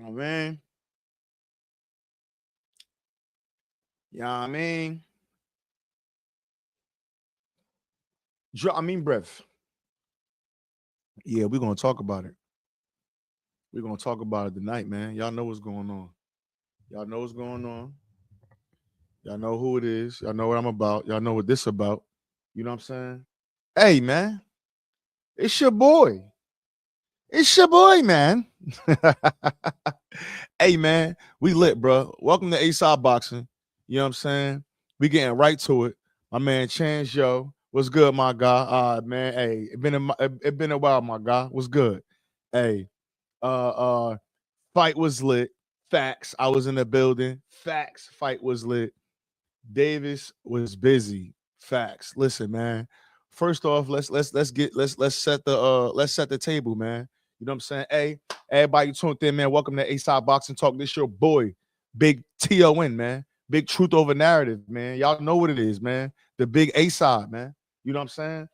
Oh, man. Yeah, I mean, breath. Yeah, we're gonna talk about it. We're gonna talk about it tonight, man. Y'all know what's going on. Y'all know what's going on. Y'all know who it is. Y'all know what I'm about. Y'all know what this about. You know what I'm saying? Hey, man, it's your boy. It's your boy, man. Hey, man, we lit, bro. Welcome to A-Side Boxing. You know what I'm saying? We getting right to it. My man Chance, yo. What's good, my guy? Man, hey, it been a while, my guy. What's good? Hey, uh, uh, fight was lit. Facts. I was in the building. Facts. Fight was lit. Davis was busy. Facts. Listen, man. First off, let's set the table, man. You know what I'm saying? Hey, everybody tuned in, man. Welcome to A-Side Boxing Talk. This your boy, Big TON, man. Big truth over narrative, man. Y'all know what it is, man. The big A-Side, man. You know what I'm saying?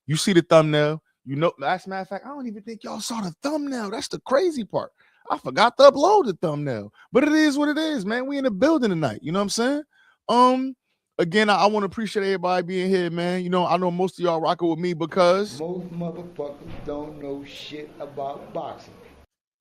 You see the thumbnail. You know, as a matter of fact, I don't even think y'all saw the thumbnail. That's the crazy part. I forgot to upload the thumbnail. But it is what it is, man. We in the building tonight. You know what I'm saying? Um, Again, I want to appreciate everybody being here, man. You know, I know most of y'all rocking with me because Most motherfuckers don't know shit about boxing.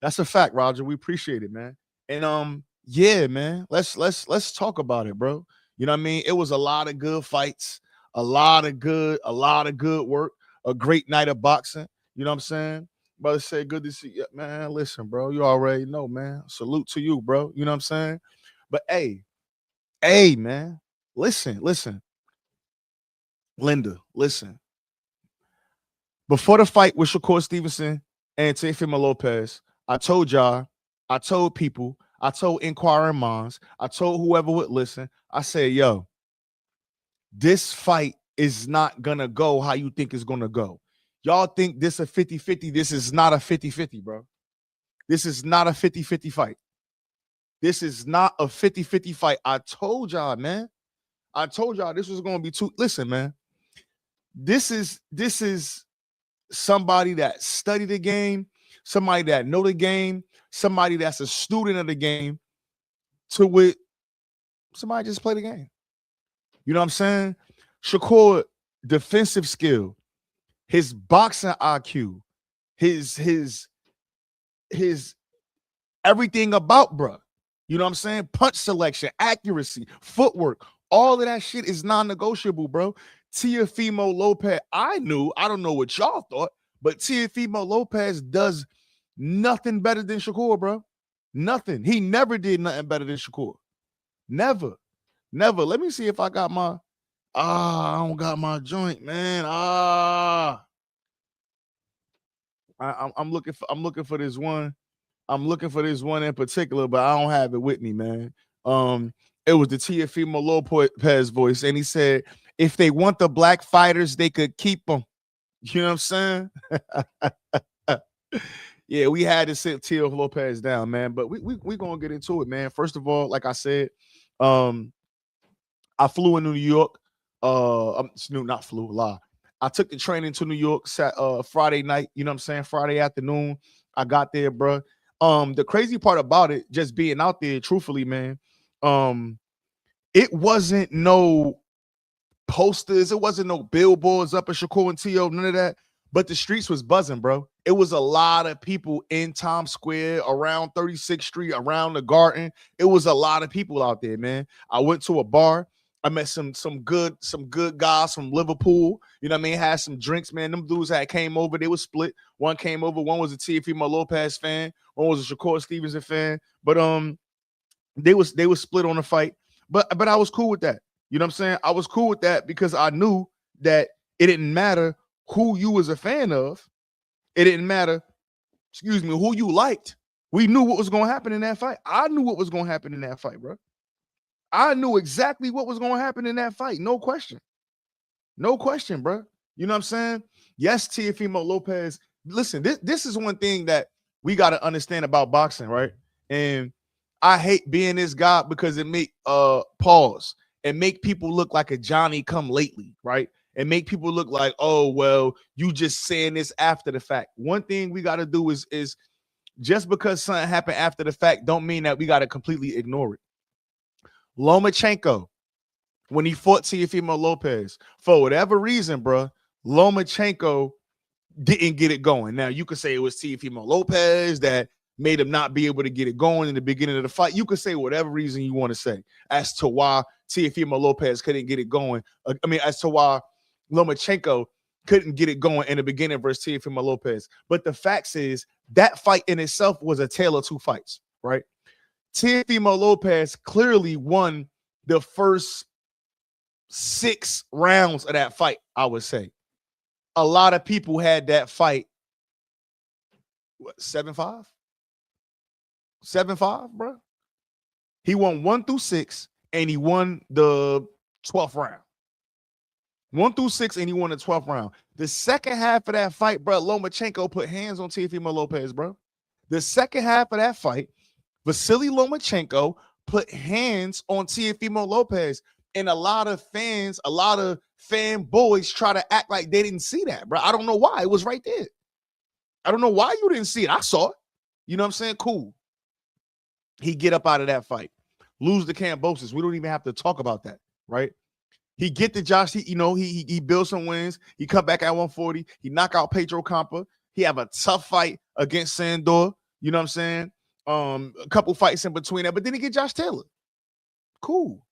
that's a fact, Roger. We appreciate it, man. And yeah, man. Let's talk about it, bro. You know what I mean? It was a lot of good fights, a lot of good work, a great night of boxing. You know what I'm saying? Brother say good to see you, man. Listen, bro, you already know, man. Salute to you, bro. You know what I'm saying? But hey, man. Listen, Linda, listen. Before the fight with Shakur Stevenson and Teofimo Lopez, I told y'all, I told people, I told inquiring minds, I told whoever would listen, I said, yo, this fight is not gonna go how you think it's gonna go. Y'all think this a 50-50. This is not a 50-50, bro. This is not a 50-50 fight. This is not a 50-50 fight. I told y'all, man. I told y'all this was gonna be too. Listen, man. This is somebody that studied the game, somebody that know the game, somebody that's a student of the game, to with somebody just play the game. You know what I'm saying? Shakur defensive skill, his boxing IQ, his everything about bruh. You know what I'm saying? Punch selection, accuracy, footwork, all of that shit is non-negotiable, bro. Teofimo Lopez, I don't know what y'all thought, but Teofimo Lopez does nothing better than Shakur, bro. Nothing. He never did nothing better than Shakur. Never. Never. Let me see if I got my I don't got my joint, man. I'm looking for this one. I'm looking for this one in particular, but I don't have it with me, man. It was the Teofimo Lopez voice, and he said, if they want the black fighters, they could keep them. You know what I'm saying? Yeah, we had to sit Teo Lopez down, man. But we gonna get into it, man. First of all, like I said, um, I flew into New York. Not flew, lie. I took the train into New York Friday night. You know what I'm saying? Friday afternoon, I got there, bro. The crazy part about it, just being out there, truthfully, man, um, it wasn't no posters, it wasn't no billboards up at Shakur and Tio, none of that. But the streets was buzzing, bro. It was a lot of people in Times Square, around 36th Street, around the Garden. It was a lot of people out there, man. I went to a bar. I met some good guys from Liverpool. You know what I mean? Had some drinks, man. Them dudes that came over, they were split. One came over, one was a Teofimo Lopez fan, one was a Shakur Stevenson fan. But they was split on the fight. But I was cool with that. You know what I'm saying? I was cool with that because I knew that it didn't matter who you was a fan of. It didn't matter, who you liked. We knew what was going to happen in that fight. I knew what was going to happen in that fight, bro. I knew exactly what was going to happen in that fight. No question. No question, bro. You know what I'm saying? Yes, Teofimo Lopez. Listen, this is one thing that we got to understand about boxing, right? And I hate being this guy because it make pause and make people look like a Johnny come lately, right? And make people look like, oh, well, you just saying this after the fact. One thing we got to do is Just because something happened after the fact don't mean that we got to completely ignore it. Lomachenko, when he fought Teofimo Lopez, for whatever reason, bro, Lomachenko didn't get it going. Now, you could say it was Teofimo Lopez that made him not be able to get it going in the beginning of the fight. You could say whatever reason you want to say as to why Teofimo Lopez couldn't get it going. As to why Lomachenko couldn't get it going in the beginning versus Teofimo Lopez. But the facts is that fight in itself was a tale of two fights, right? Teofimo Lopez clearly won the first 6 rounds of that fight, I would say. A lot of people had that fight, 7-5? 7-5, bro. He won 1 through 6, and he won the 12th round. 1 through 6, and he won the 12th round. The second half of that fight, bro, Lomachenko put hands on Teofimo Lopez, bro. The second half of that fight, Vasily Lomachenko put hands on Teofimo Lopez. And a lot of fans, a lot of fanboys try to act like they didn't see that, bro. I don't know why. It was right there. I don't know why you didn't see it. I saw it. You know what I'm saying? Cool. He get up out of that fight. Lose the Cambosis. We don't even have to talk about that, right? He get the Josh, he builds some wins. He come back at 140. He knock out Pedro Campa. He have a tough fight against Sandor. You know what I'm saying? A couple fights in between that, but then he get Josh Taylor. Cool.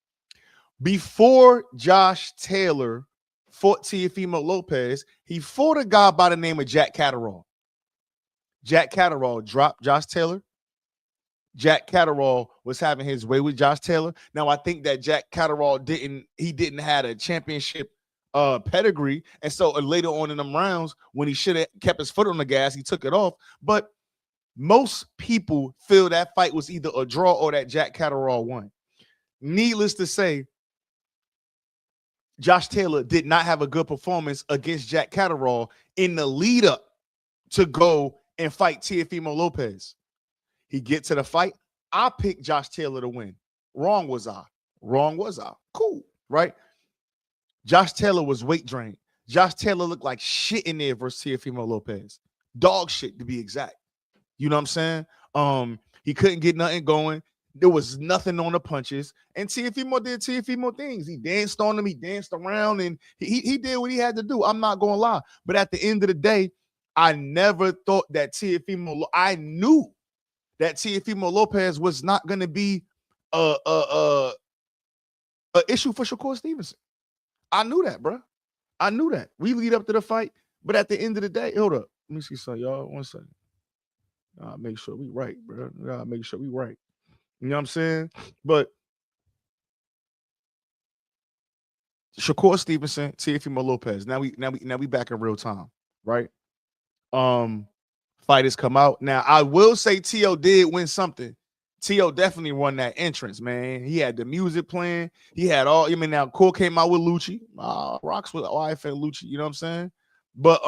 Before Josh Taylor fought Teofimo Lopez, he fought a guy by the name of Jack Catterall. Jack Catterall dropped Josh Taylor. Jack Catterall was having his way with Josh Taylor. Now, I think that Jack Catterall didn't have a championship pedigree. And so later on in them rounds, when he should have kept his foot on the gas, he took it off. But most people feel that fight was either a draw or that Jack Catterall won. Needless to say, Josh Taylor did not have a good performance against Jack Catterall in the lead up to go and fight Teofimo Lopez. He get to the fight. I picked Josh Taylor to win. Wrong was I. Cool, right? Josh Taylor was weight drained. Josh Taylor looked like shit in there versus Teofimo Lopez. Dog shit, to be exact. You know what I'm saying? He couldn't get nothing going. There was nothing on the punches. And Teofimo did Teofimo things. He danced on him. He danced around, and he did what he had to do. I'm not going to lie. But at the end of the day, I never thought that I knew that Teofimo Lopez was not going to be a issue for Shakur Stevenson. I knew that, bro. I knew that. We lead up to the fight, but at the end of the day, hold up. Let me see something, y'all. 1 second. Make sure we right, bro. Make sure we right. You know what I'm saying? But Shakur Stevenson, Teofimo Lopez. Now we back in real time, right? Fighters come out. Now, I will say T.O. did win something. T.O. definitely won that entrance, man. He had the music playing. He had all, now Cole came out with Lucci. Rocks with YFN Lucci, you know what I'm saying? But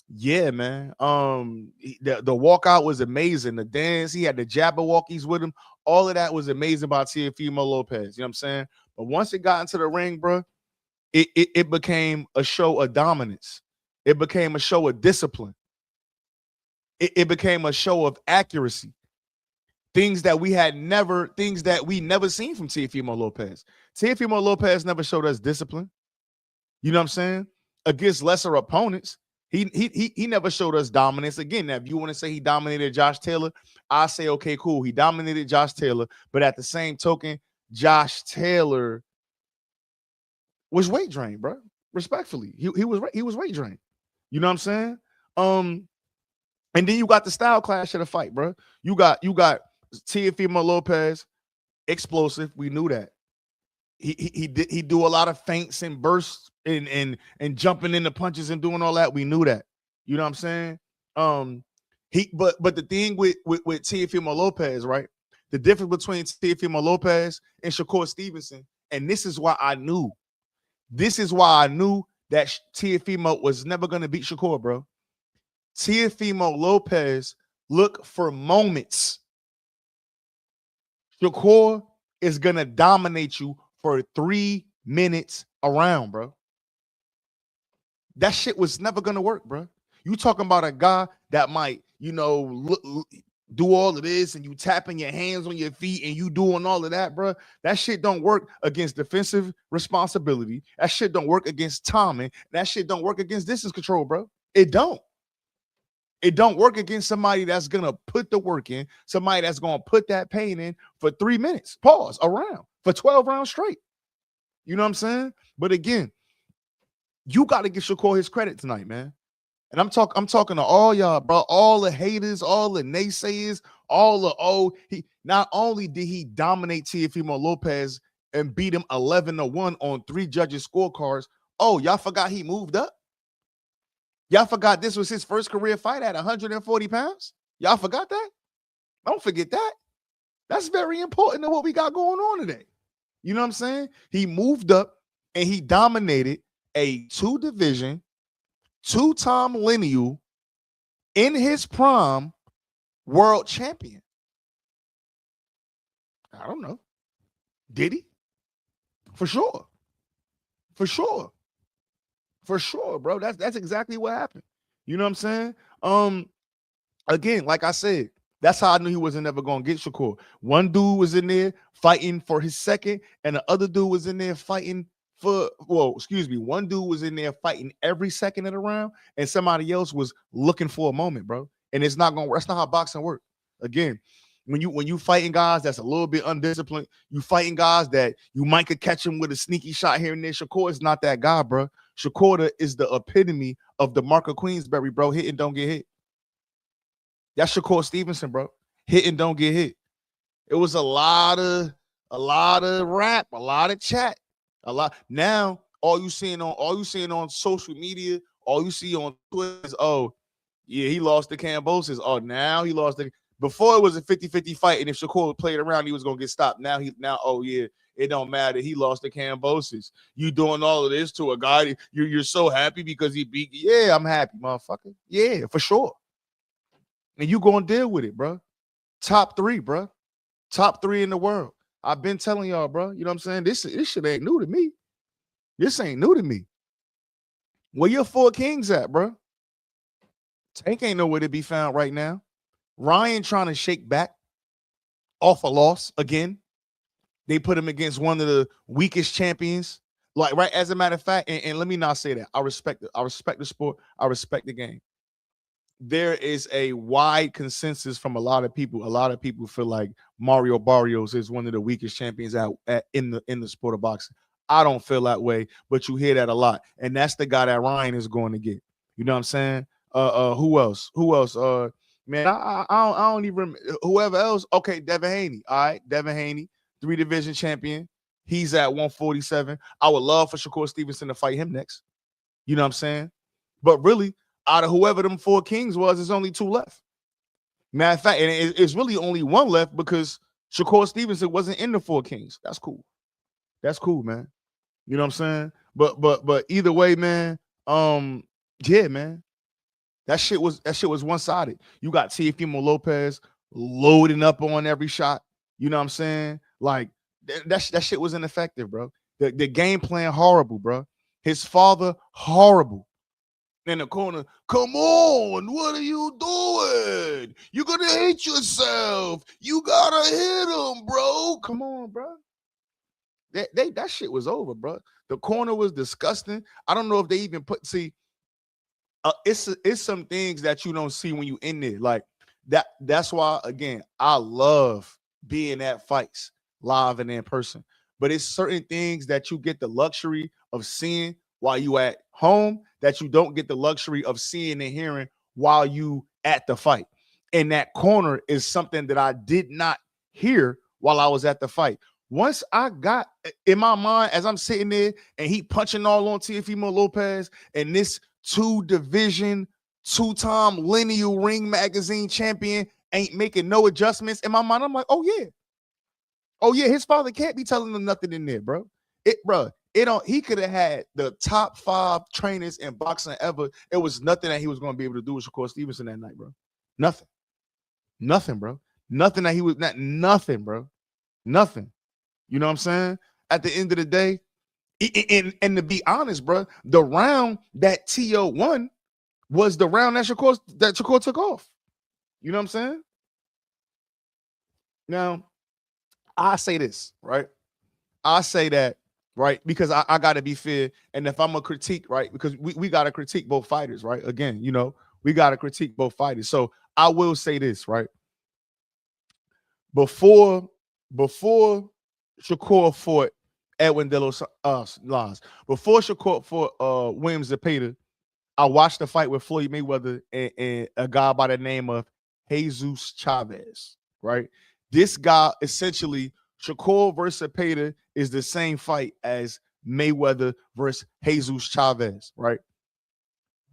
yeah, man. The walkout was amazing. The dance, he had the Jabberwockies with him. All of that was amazing about Teofimo Lopez. You know what I'm saying? But once it got into the ring, bro, it became a show of dominance. It became a show of discipline. It became a show of accuracy. Things that we never seen from Teofimo Lopez. Teofimo Lopez never showed us discipline. You know what I'm saying? Against lesser opponents. He never showed us dominance. Again, now, if you want to say he dominated Josh Taylor, I say, okay, cool. He dominated Josh Taylor, but at the same token, Josh Taylor was weight drained, bro. Respectfully, he was weight drained. You know what I'm saying? And then you got the style clash of the fight, bro. You got Teofimo Lopez, explosive. We knew that. He do a lot of feints and bursts and jumping into punches and doing all that. We knew that. You know what I'm saying? But the thing with Teofimo Lopez, right? The difference between Teofimo Lopez and Shakur Stevenson, and this is why I knew that Teofimo was never going to beat Shakur, bro. Teofimo Lopez look for moments. Shakur is going to dominate you for 3 minutes around, bro. That shit was never going to work, bro. You talking about a guy that might, do all of this and you tapping your hands on your feet and you doing all of that, bro. That shit don't work against defensive responsibility. That shit don't work against timing. That shit don't work against distance control, bro. It don't. It don't work against somebody that's gonna put the work in, somebody that's gonna put that pain in for 3 minutes, pause, around for 12 rounds straight. You know what I'm saying? But again, you got to give Shakur his credit tonight, man. And I'm talking to all y'all, bro, all the haters, all the naysayers, all the he not only did he dominate Teofimo Lopez and beat him 11-1 on 3 judges' scorecards. Oh, y'all forgot he moved up? Y'all forgot this was his first career fight at 140 pounds? Y'all forgot that? Don't forget that. That's very important to what we got going on today. You know what I'm saying? He moved up and he dominated a 2-division, 2-time lineal in his prime world champion. I don't know. Did he? For sure. For sure. For sure, bro. That's exactly what happened. You know what I'm saying? Again, like I said, that's how I knew he wasn't ever going to get Shakur. One dude was in there fighting for his second, and the other dude was in there fighting for, one dude was in there fighting every second of the round, and somebody else was looking for a moment, bro. And it's not going to, that's not how boxing works. Again, when you fighting guys that's a little bit undisciplined, you fighting guys that you might could catch him with a sneaky shot here and there. Shakur is not that guy, bro. Shakur is the epitome of the Mark of Queensberry, bro. Hit and don't get hit. That's Shakur Stevenson, bro. Hit and don't get hit. It was a lot of rap, a lot of chat, a lot. Now all you seeing on social media, all you see on Twitter is, oh, yeah, he lost to Kambosos. Oh, now he lost the. Before it was a 50-50 fight, and if Shakur played around, he was gonna get stopped. Now, oh yeah, it don't matter. He lost to Kambosos. You doing all of this to a guy? You're so happy because he beat. Yeah, I'm happy, motherfucker. Yeah, for sure. And you gonna deal with it, bro. Top 3, bro. Top 3 in the world. I've been telling y'all, bro. You know what I'm saying? This shit ain't new to me. This ain't new to me. Where your 4 kings at, bro? Tank ain't nowhere to be found right now. Ryan trying to shake back off a loss again. They put him against one of the weakest champions. Like, right, as a matter of fact, and let me not say that. I respect it. I respect the sport. I respect the game. There is a wide consensus from a lot of people. A lot of people feel like Mario Barrios is one of the weakest champions in the sport of boxing. I don't feel that way, but you hear that a lot. And that's the guy that Ryan is going to get. You know what I'm saying? Who else? Man, I don't even whoever else. Okay, Devin Haney. All right, Devin Haney, 3-division champion. He's at 147. I would love for Shakur Stevenson to fight him next. You know what I'm saying? But really, out of whoever them 4 kings was, there's only 2 left. Matter of fact, and it's really only 1 left because Shakur Stevenson wasn't in the 4 kings. That's cool. That's cool, man. You know what I'm saying? But either way, man. Yeah, man. That shit was one-sided. You got Teofimo Lopez loading up on every shot. You know what I'm saying? Like that shit was ineffective, bro. The game plan horrible, bro. His father horrible. In the corner, come on, what are you doing? You're gonna hate yourself. You gotta hit him, bro. Come on, bro. That shit was over, bro. The corner was disgusting. I don't know if they even it's some things that you don't see when you in there. Like that's why, again, I love being at fights live and in person. But it's certain things that you get the luxury of seeing while you at home that you don't get the luxury of seeing and hearing while you at the fight. And that corner is something that I did not hear while I was at the fight. Once I got in my mind, as I'm sitting there and he punching all on Teofimo Lopez and this 2-division, 2-time lineal ring magazine champion ain't making no adjustments in my mind, I'm like, oh yeah, his father can't be telling him nothing in there, bro. He could have had the top 5 trainers in boxing ever. It was nothing that he was going to be able to do with Shakur Stevenson that night, bro. Nothing, bro. Nothing that he was not nothing, bro. Nothing. You know what I'm saying? At the end of the day, and to be honest, bro, the round that T.O. won was the round that Shakur took off. You know what I'm saying? Now, I say this, right? I say that, right? Because I gotta be fair. And if I'm a critique, right? Because we gotta critique both fighters, right? Again, we gotta critique both fighters. So I will say this, right? Before before Shakur fought Edwin De Los Lans, before Shakur fought Williams Zepeda, I watched the fight with Floyd Mayweather and a guy by the name of Jesus Chavez, right? This guy essentially, Shakur versus Cepeda is the same fight as Mayweather versus Jesus Chavez, right?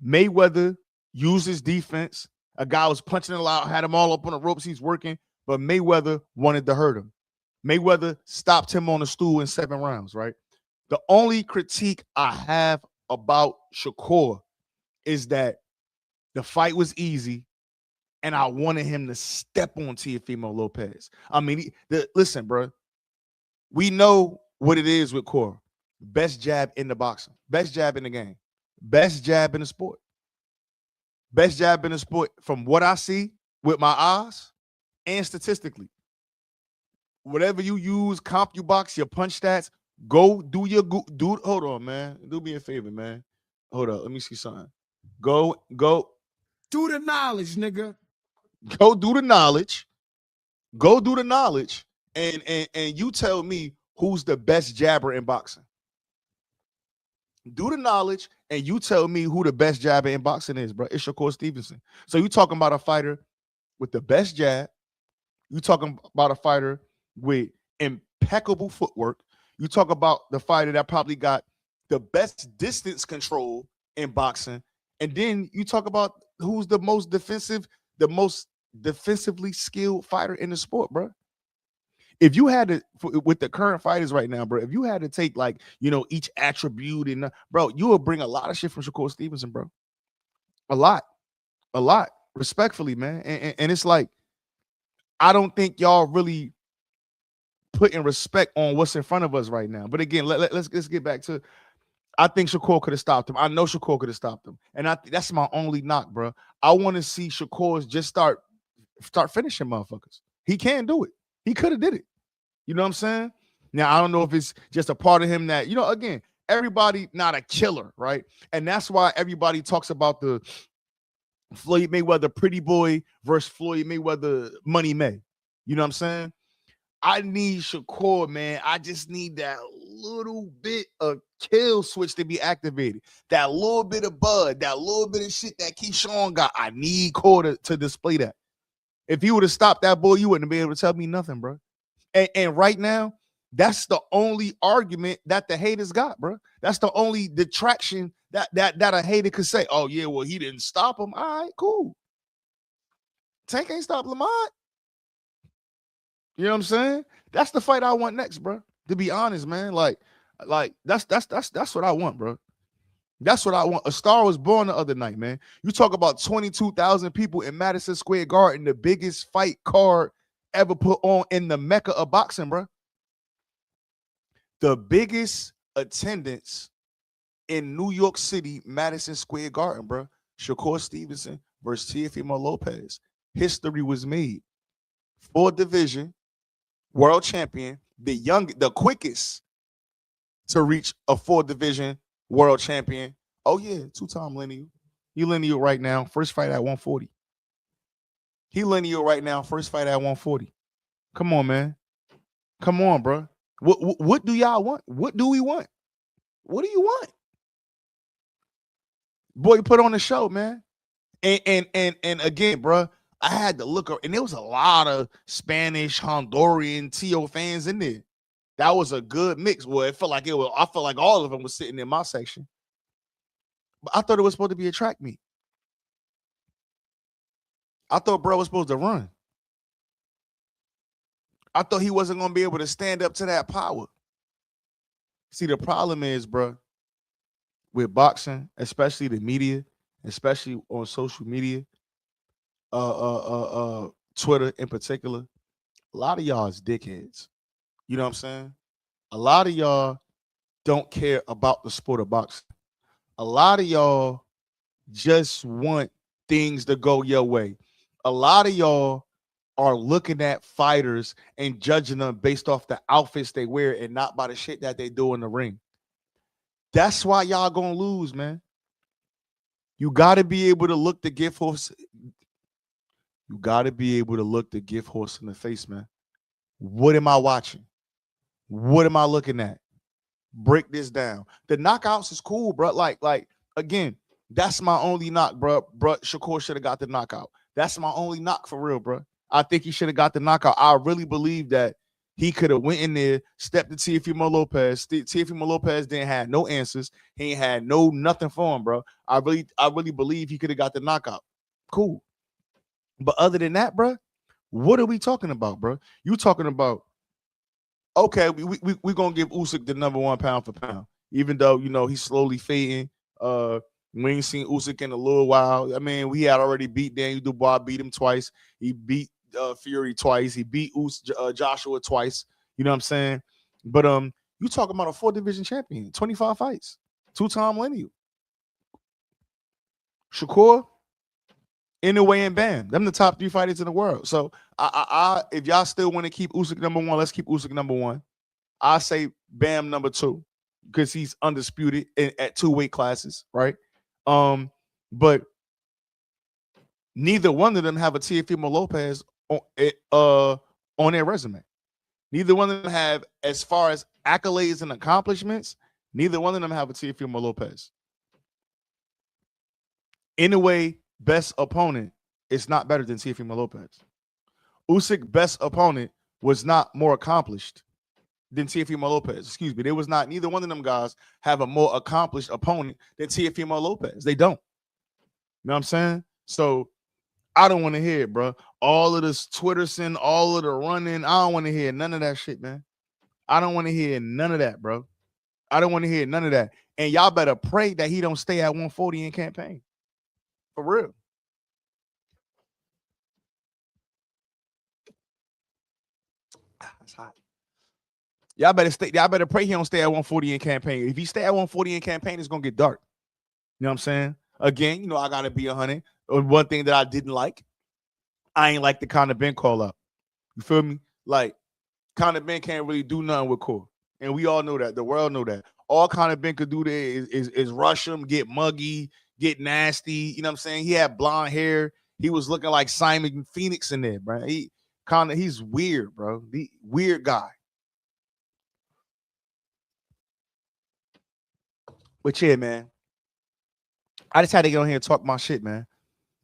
Mayweather uses defense. A guy was punching a lot, had him all up on the ropes. He's working, but Mayweather wanted to hurt him. Mayweather stopped him on the stool in 7 rounds, right? The only critique I have about Shakur is that the fight was easy, and I wanted him to step on Teofimo Lopez. I mean, listen, bro. We know what it is with Cora. Best jab in the boxing, best jab in the game, best jab in the sport, best jab in the sport. From what I see with my eyes and statistically, whatever you use, CompuBox, your punch stats, go do your do. Hold on, man. Do me a favor, man. Hold up. Let me see something. Go. Do the knowledge, nigga. Go do the knowledge. Go do the knowledge, and you tell me who's the best jabber in boxing. Do the knowledge, and you tell me who the best jabber in boxing is, bro. It's Shakur Stevenson. So you talking about a fighter with the best jab. You talking about a fighter with impeccable footwork. You talk about the fighter that probably got the best distance control in boxing. And then you talk about who's the most defensively skilled fighter in the sport, bro. If you had to, with the current fighters right now, bro, if you had to take like, each attribute and bro, you would bring a lot of shit from Shakur Stevenson, bro. A lot, respectfully, man. And it's like, I don't think y'all really putting respect on what's in front of us right now. But again, let's get back to. I think Shakur could have stopped him. I know Shakur could have stopped him, and that's my only knock, bro. I want to see Shakur just start finishing motherfuckers. He can do it. He could have did it. You know what I'm saying? Now I don't know if it's just a part of him that again, everybody not a killer, right? And that's why everybody talks about the Floyd Mayweather pretty boy versus Floyd Mayweather money May. You know what I'm saying? I need Shakur, man. I just need that little bit of kill switch to be activated. That little bit of bud, that little bit of shit that Keyshawn got. I need Core to display that. If he would have stopped that boy, you wouldn't be able to tell me nothing, bro. And right now, that's the only argument that the haters got, bro. That's the only detraction that a hater could say. Oh, yeah, well, he didn't stop him. All right, cool. Tank ain't stopped Lamont. You know what I'm saying? That's the fight I want next, bro. To be honest, man. Like that's what I want, bro. That's what I want. A star was born the other night, man. You talk about 22,000 people in Madison Square Garden, the biggest fight card ever put on in the Mecca of boxing, bro. The biggest attendance in New York City, Madison Square Garden, bro. Shakur Stevenson versus Teofimo Lopez. History was made. 4th division, world champion, the quickest to reach a 4th division world champion. Oh yeah, 2-time lineal. He lineal right now. First fight at 140. He lineal right now. First fight at 140. Come on, man. Come on, bro. What do y'all want? What do we want? What do you want? Boy, put on the show, man. And again, bro, I had to look up, and there was a lot of Spanish, Honduran, TO fans in there. That was a good mix. Well, it felt like I felt like all of them was sitting in my section. But I thought it was supposed to be a track meet. I thought bro was supposed to run. I thought he wasn't going to be able to stand up to that power. See, the problem is, bro, with boxing, especially the media, especially on social media, Twitter in particular, a lot of y'all is dickheads. You know what I'm saying? A lot of y'all don't care about the sport of boxing. A lot of y'all just want things to go your way. A lot of y'all are looking at fighters and judging them based off the outfits they wear and not by the shit that they do in the ring. That's why y'all gonna lose, man. You gotta be able to look the gift horse. You gotta be able to look the gift horse in the face, man. What am I watching? What am I looking at? Break this down. The knockouts is cool, bro. Like again, that's my only knock, bro. Shakur should have got the knockout. That's my only knock for real, bro. I think he should have got the knockout. I really believe that he could have went in there, stepped to Teofimo Lopez. Teofimo Lopez didn't have no answers. He ain't had nothing for him, bro. I really believe he could have got the knockout. Cool. But other than that, bro, what are we talking about, bro? You talking about, okay, we gonna give Usyk the number one pound for pound, even though he's slowly fading. We ain't seen Usyk in a little while. I mean, we had already beat Daniel Dubois, beat him twice. He beat Fury twice. He beat Joshua twice. You know what I'm saying? But you talking about a 4-division champion, 25 fights, 2-time lineal. Shakur, Inoue, and Bam. Them the top 3 fighters in the world. So I if y'all still want to keep Usyk number 1, let's keep Usyk number 1. I say Bam number 2 because he's undisputed at 2 weight classes, right? But neither one of them have a Teofimo Lopez on their resume. Neither one of them have, as far as accolades and accomplishments, neither one of them have a Teofimo Lopez. In a way, best opponent is not better than Teofimo Lopez. Usyk best opponent was not more accomplished than Teofimo Lopez. Excuse me. There was not, neither one of them guys have a more accomplished opponent than Teofimo Lopez. They don't. You know what I'm saying? So I don't want to hear it, bro. All of this Twitterson, all of the running. I don't want to hear none of that shit, man. I don't want to hear none of that, bro. I don't want to hear none of that. And y'all better pray that he don't stay at 140 in campaign. For real. That's hot. Y'all better pray he don't stay at 140 in campaign. If he stay at 140 in campaign, it's gonna get dark. You know what I'm saying? Again, I gotta be 100. One thing that I didn't like, I ain't like the Conor Ben call up. You feel me? Like Conor Ben can't really do nothing with Core. And we all know that. The world know that. All Conor Ben could do there is rush him, get muggy, get nasty. You know what I'm saying? He had blonde hair. He was looking like Simon Phoenix in there, bro. He's weird, bro. The weird guy. But yeah, man. I just had to get on here and talk my shit, man.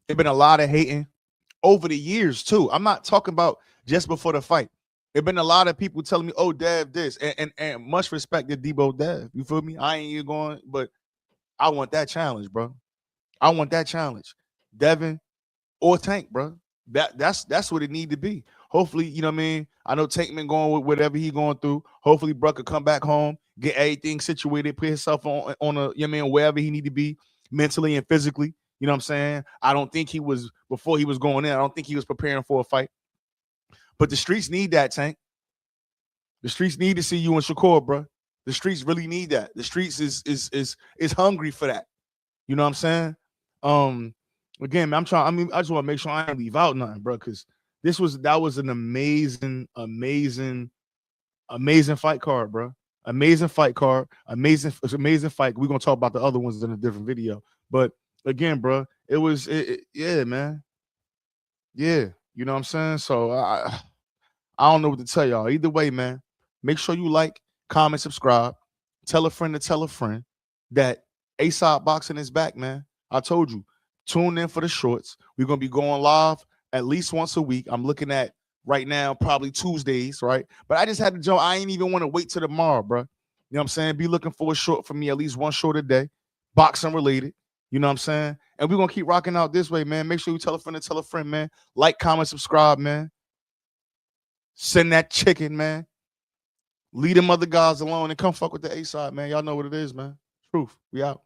There's been a lot of hating over the years, too. I'm not talking about just before the fight. There's been a lot of people telling me, oh, Dev, this. And much respect to Debo Dev. You feel me? I ain't even going, but I want that challenge, bro. I want that challenge. Devin or Tank, bro. That's what it need to be. Hopefully, you know what I mean? I know Tank been going with whatever he going through. Hopefully, bro could come back home, get everything situated, put himself on a, you know what I mean, wherever he need to be mentally and physically. You know what I'm saying? I don't think he was, before he was going in, I don't think he was preparing for a fight. But the streets need that, Tank. The streets need to see you and Shakur, bro. The streets really need that. The streets is hungry for that. You know what I'm saying? Again, man, I just want to make sure I ain't leave out nothing, bro, because that was an amazing fight card, bro. Amazing fight card. Amazing fight. We're gonna talk about the other ones in a different video. But again, bro, it was yeah, man. Yeah, you know what I'm saying? So I don't know what to tell y'all. Either way, man, make sure you like, comment, subscribe, tell a friend to tell a friend that ASOP Boxing is back, man. I told you, tune in for the shorts. We're gonna be going live at least once a week. I'm looking at right now, probably Tuesdays, right? But I just had to jump. I ain't even want to wait till tomorrow, bro. You know what I'm saying? Be looking for a short for me, at least one short a day, boxing related. You know what I'm saying? And we're gonna keep rocking out this way, man. Make sure you tell a friend to tell a friend, man. Like, comment, subscribe, man. Send that chicken, man. Leave them other guys alone and come fuck with the A side, man. Y'all know what it is, man. Truth. We out.